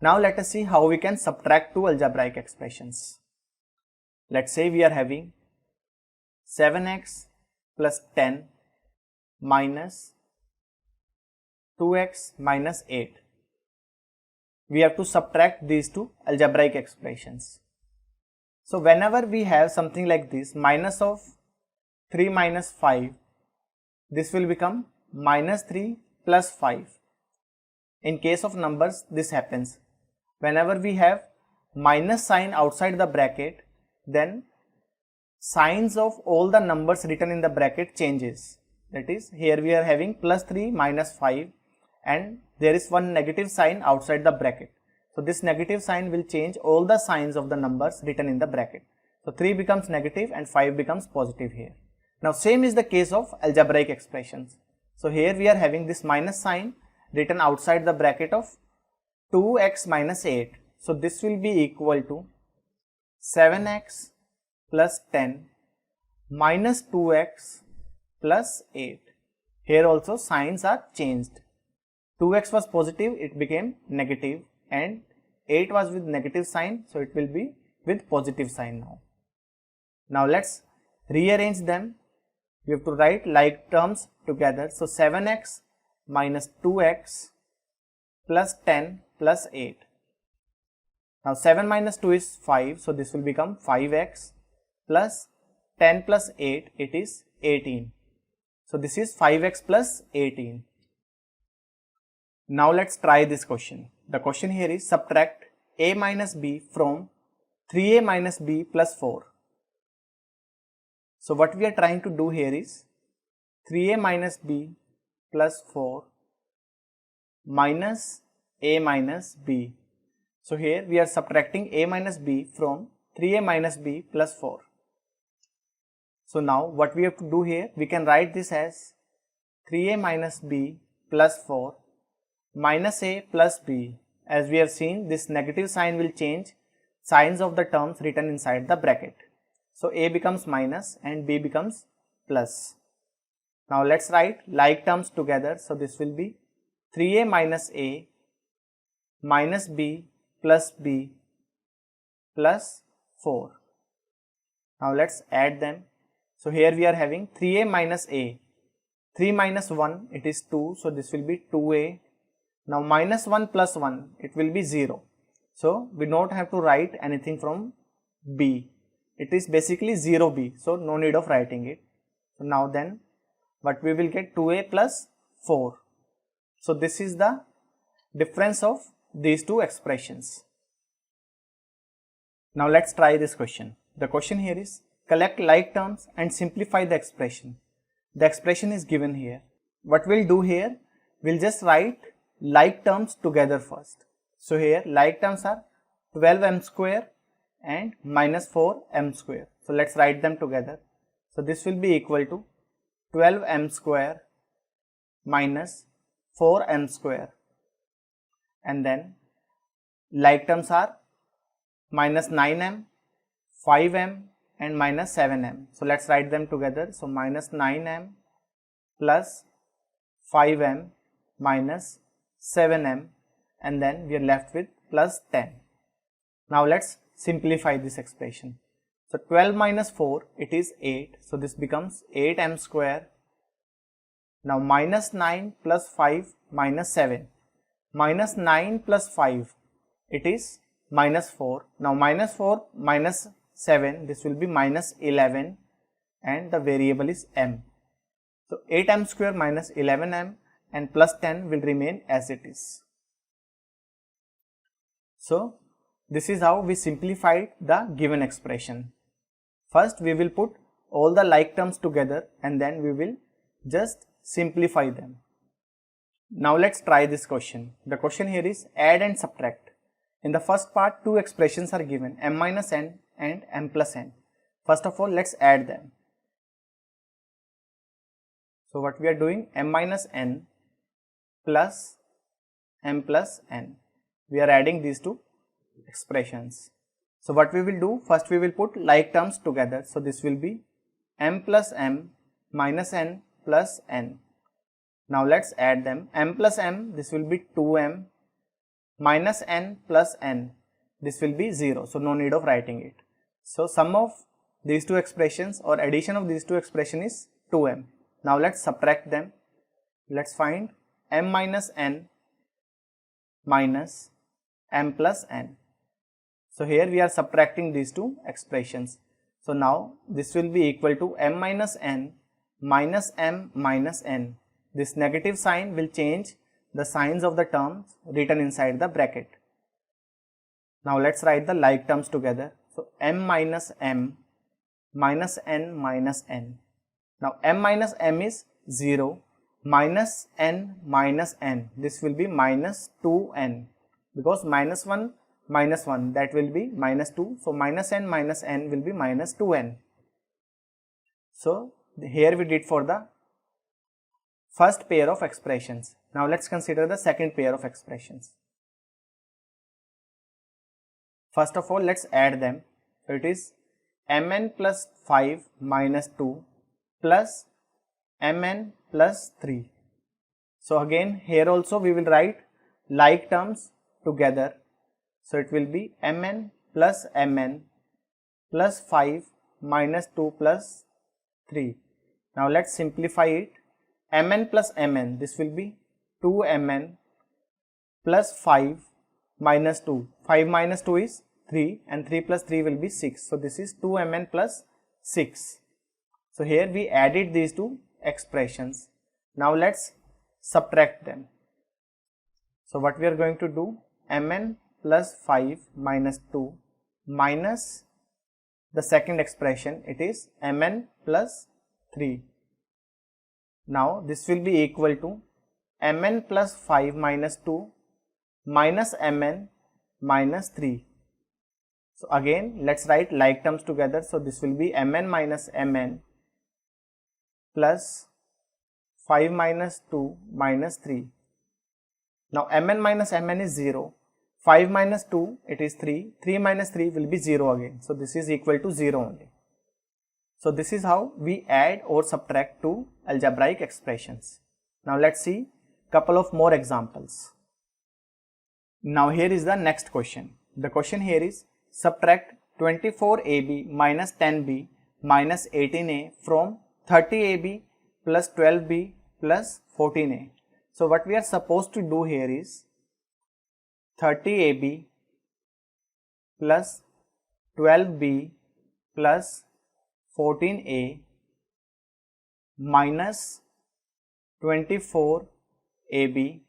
Now let us see how we can subtract two algebraic expressions. Let's say we are having 7x plus 10 minus 2x minus 8. We have to subtract these two algebraic expressions. So whenever we have something like this, minus of 3 minus 5, this will become minus 3 plus 5. In case of numbers, this happens. Whenever we have minus sign outside the bracket, then signs of all the numbers written in the bracket changes. That is, here we are having plus 3 minus 5 and there is one negative sign outside the bracket. So this negative sign will change all the signs of the numbers written in the bracket. So 3 becomes negative and 5 becomes positive here. Now same is the case of algebraic expressions. So here we are having this minus sign written outside the bracket of 2x minus 8. So this will be equal to 7x plus 10 minus 2x plus 8. Here also signs are changed. 2x was positive, it became negative, and 8 was with negative sign, so it will be with positive sign now. Now let's rearrange them. We have to write like terms together. So 7x minus 2x plus 10 plus 8. Now 7 minus 2 is 5, so this will become 5x plus 10 plus 8, it is 18. So this is 5x plus 18. Now let's try this question. The question here is subtract a minus b from 3a minus b plus 4. So what we are trying to do here is 3a minus b plus 4 minus a minus b. So here we are subtracting a minus b from 3a minus b plus 4. So now what we have to do here, we can write this as 3a minus b plus 4 minus a plus b. As we have seen, this negative sign will change signs of the terms written inside the bracket. So a becomes minus and b becomes plus. Now let's write like terms together. So this will be 3a minus a minus b plus b plus 4. Now let's add them. So here we are having 3a minus a. 3 minus 1, it is 2. So this will be 2a. Now minus 1 plus 1, it will be 0. So we don't have to write anything from b. It is basically 0b. So no need of writing it. So now then what we will get 2a plus 4. So this is the difference of these two expressions. Now let's try this question. The question here is collect like terms and simplify the expression. The expression is given here. What we'll do here, we'll just write like terms together first. So here like terms are 12m square and minus 4m square. So let's write them together. So this will be equal to 12m square minus 4m square, and then like terms are minus 9m, 5m and minus 7m. So let's write them together. So minus 9m plus 5m minus 7m, and then we are left with plus 10. Now let's simplify this expression. So 12 minus 4, it is 8. So this becomes 8m square. Now minus 9 plus 5 minus 7. Minus 9 plus 5, it is minus 4. Now minus 4 minus 7, this will be minus 11 and the variable is m. So 8m square minus 11m and plus 10 will remain as it is. So this is how we simplified the given expression. First we will put all the like terms together and then we will just simplify them. Now let's try this question. The question here is add and subtract. In the first part, two expressions are given, m minus n and m plus n. First of all, let's add them. So what we are doing, m minus n plus m plus n. We are adding these two expressions. So what we will do, first we will put like terms together. So this will be m plus m minus n plus n. Now let's add them. M plus m, this will be 2m minus n plus n, this will be 0, so no need of writing it. So sum of these two expressions or addition of these two expressions is 2m. Now let's subtract them. Let's find m minus n minus m plus n. So here we are subtracting these two expressions. So now this will be equal to m minus n minus m minus n. This negative sign will change the signs of the terms written inside the bracket. Now let's write the like terms together. So m minus n minus n. Now m minus m is 0, minus n, this will be minus 2n, because minus 1 that will be minus 2, so minus n will be minus 2n. So here we did for the first pair of expressions. Now let's consider the second pair of expressions. First of all, let's add them. So it is mn plus 5 minus 2 plus mn plus 3. So again here also we will write like terms together. So it will be mn plus 5 minus 2 plus 3. Now let's simplify it. Mn plus mn, this will be 2mn plus 5 minus 2. 5 minus 2 is 3 and 3 plus 3 will be 6. So this is 2mn plus 6. So here we added these two expressions. Now let's subtract them. So what we are going to do, mn plus 5 minus 2 minus the second expression, it is mn plus 3. Now this will be equal to mn plus 5 minus 2 minus mn minus 3. So again let's write like terms together. So this will be mn minus mn plus 5 minus 2 minus 3. Now mn minus mn is 0, 5 minus 2 it is 3, 3 minus 3 will be 0 again. So this is equal to 0 only. So this is how we add or subtract two algebraic expressions. Now let's see couple of more examples. Now here is the next question. The question here is subtract 24ab minus 10b minus 18a from 30ab plus 12b plus 14a. So what we are supposed to do here is 30ab plus 12b plus 14a minus 24ab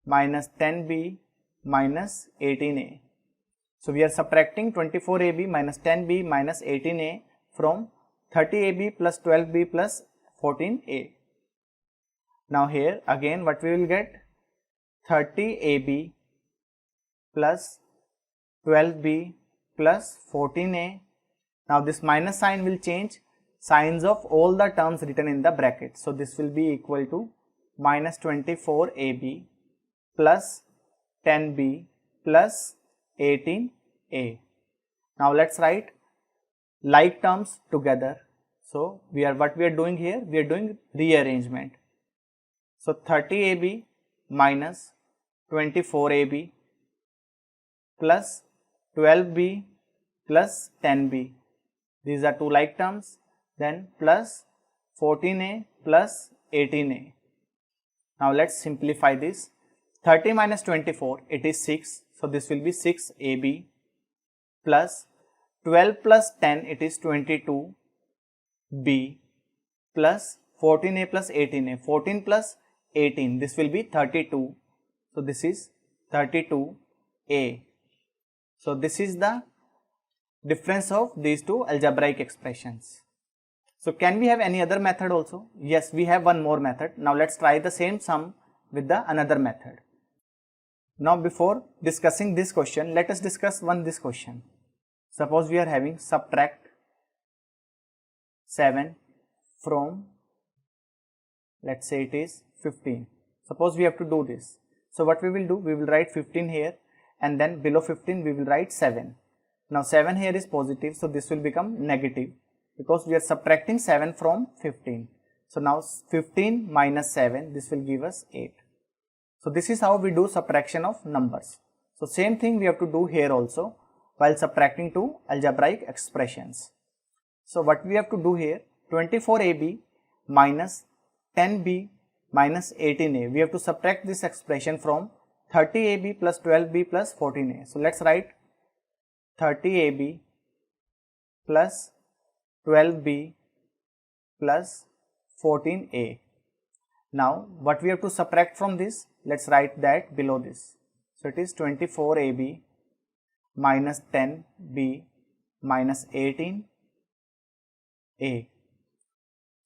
minus 10b minus 18a. So we are subtracting 24ab minus 10b minus 18a from 30ab plus 12b plus 14a. Now here again what we will get, 30ab plus 12b plus 14a. Now this minus sign will change signs of all the terms written in the bracket. So this will be equal to minus 24ab plus 10b plus 18a. Now let's write like terms together. So what we are doing here, we are doing rearrangement. So 30ab minus 24ab plus 12b plus 10b. These are two like terms. Then plus 14a plus 18a. Now let's simplify this. 30 minus 24, it is 6. So this will be 6ab plus 12 plus 10, it is 22b plus 14a plus 18a. 14 plus 18, this will be 32. So this is 32a. So this is the difference of these two algebraic expressions. So can we have any other method also? Yes, we have one more method. Now let's try the same sum with the another method. Now before discussing this question, let us discuss this question. Suppose we are having subtract 7 from, let's say it is 15. Suppose we have to do this. So what we will do, we will write 15 here and then below 15 we will write 7. Now 7 here is positive, so this will become negative because we are subtracting 7 from 15. So now 15 minus 7, this will give us 8. So this is how we do subtraction of numbers. So same thing we have to do here also while subtracting two algebraic expressions. So what we have to do here, 24ab minus 10b minus 18a. We have to subtract this expression from 30ab plus 12b plus 14a. So let's write 30ab plus 12b plus 14a. Now what we have to subtract from this, let's write that below this. So it is 24ab minus 10b minus 18a.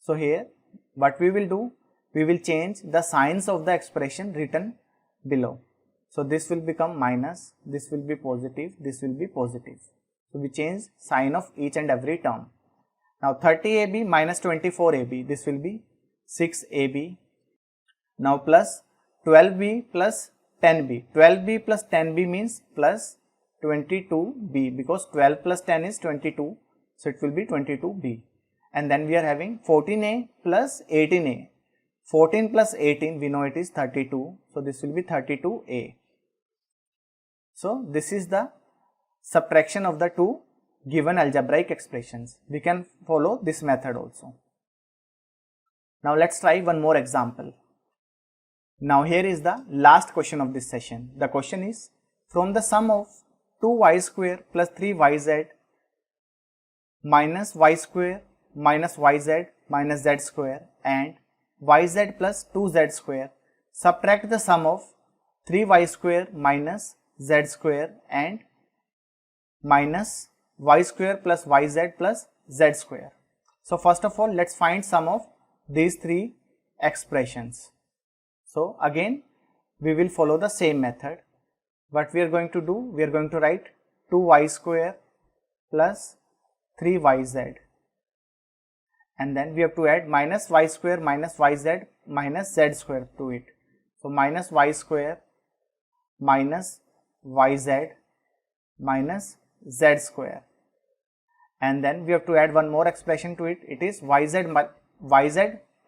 So here what we will do, we will change the signs of the expression written below. So this will become minus, this will be positive, this will be positive. So we change sign of each and every term. Now 30ab minus 24ab, this will be 6ab. Now plus 12b plus 10b. 12b plus 10b means plus 22b, because 12 plus 10 is 22. So it will be 22b. And then we are having 14a plus 18a. 14 plus 18, we know it is 32. So this will be 32a. So this is the subtraction of the two given algebraic expressions. We can follow this method also. Now let's try one more example. Now here is the last question of this session. The question is, from the sum of 2y square plus 3yz minus y square minus yz minus z square and yz plus 2z square, subtract the sum of 3y square minus z square and minus y square plus yz plus z square. So first of all, let's find sum of these three expressions. So again we will follow the same method. What we are going to do, we are going to write 2y square plus 3yz, and then we have to add minus y square minus yz minus z square to it. So minus y square minus yz minus z square, and then we have to add one more expression to it. It is yz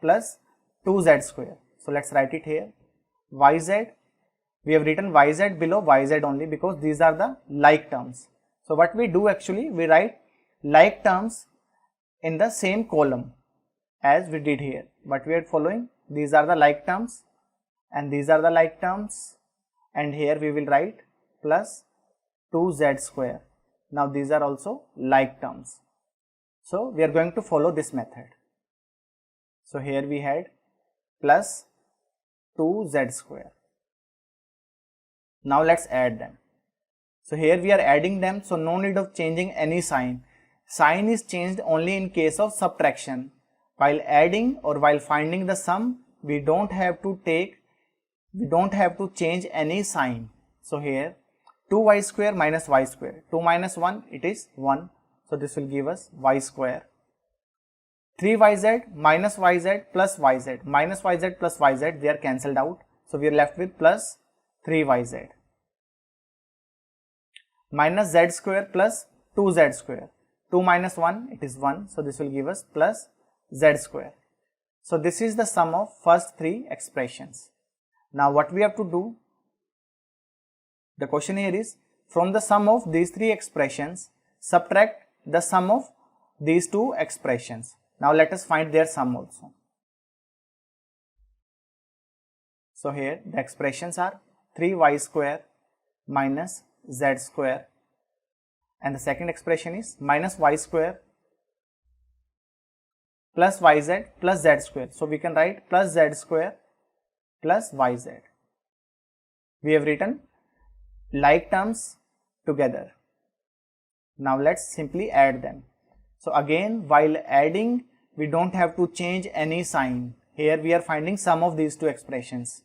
plus 2z square. So let's write it here. Yz, we have written yz below yz only because these are the like terms. So what we do actually, we write like terms in the same column as we did here. But we are following, these are the like terms and these are the like terms, and here we will write plus 2z square. Now these are also like terms. So we are going to follow this method. So here we had plus 2z square. Now let's add them. So here we are adding them, so no need of changing any sign. Sign is changed only in case of subtraction. While adding or while finding the sum, we don't have to change any sign. So here 2y square minus y square, 2 minus 1, it is 1. So this will give us y square. 3yz minus yz plus yz, minus yz plus yz, they are cancelled out. So we are left with plus 3yz. Minus z square plus 2z square. 2 minus 1, it is 1. So this will give us plus z square. So this is the sum of first three expressions. Now what we have to do, the question here is, from the sum of these three expressions, subtract the sum of these two expressions. Now let us find their sum also. So here the expressions are 3y square minus z square, and the second expression is minus y square plus yz plus z square. So we can write plus z square plus yz. We have written like terms together. Now let's simply add them. So again, while adding, we don't have to change any sign. Here we are finding sum of these two expressions.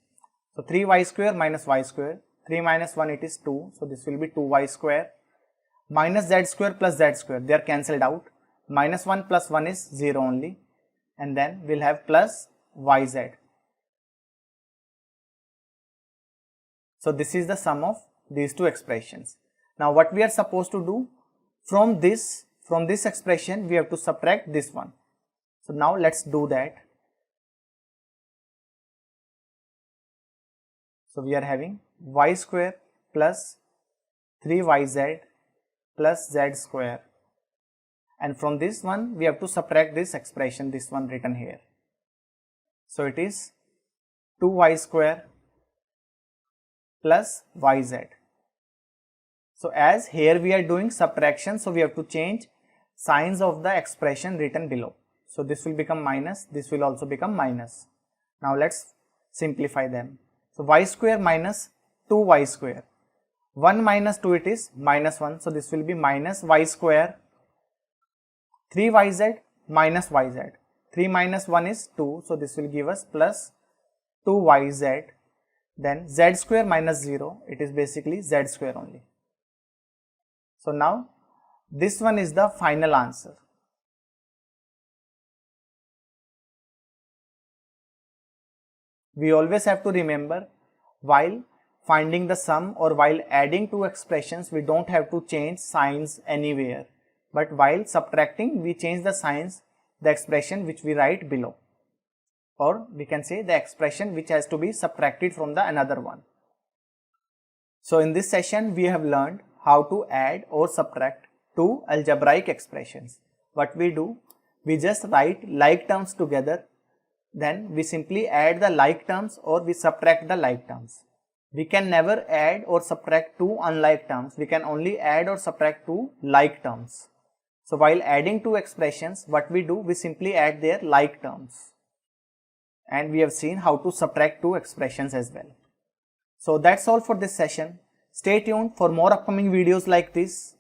So 3y square minus y square, 3 minus 1, it is 2. So this will be 2y square minus z square plus z square. They are cancelled out. Minus 1 plus 1 is 0 only. And then we'll have plus yz. So this is the sum of these two expressions. Now what we are supposed to do, from this expression we have to subtract this one. So now let's do that. So we are having y square plus 3yz plus z square, and from this one we have to subtract this expression, this one written here. So it is 2y square plus yz. So as here we are doing subtraction, so we have to change signs of the expression written below. So this will become minus, this will also become minus. Now let's simplify them. So y square minus 2y square. 1 minus 2, it is minus 1. So this will be minus y square. 3yz minus yz. 3 minus 1 is 2. So this will give us plus 2yz. Then z square minus 0. It is basically z square only. So now this one is the final answer. We always have to remember, while finding the sum or while adding two expressions, we don't have to change signs anywhere. But while subtracting, we change the signs, the expression which we write below. Or we can say the expression which has to be subtracted from the another one. So in this session, we have learned how to add or subtract two algebraic expressions. What we do, we just write like terms together, then we simply add the like terms or we subtract the like terms. We can never add or subtract two unlike terms, we can only add or subtract two like terms. So while adding two expressions, what we do, we simply add their like terms. And we have seen how to subtract two expressions as well. So that's all for this session. Stay tuned for more upcoming videos like this.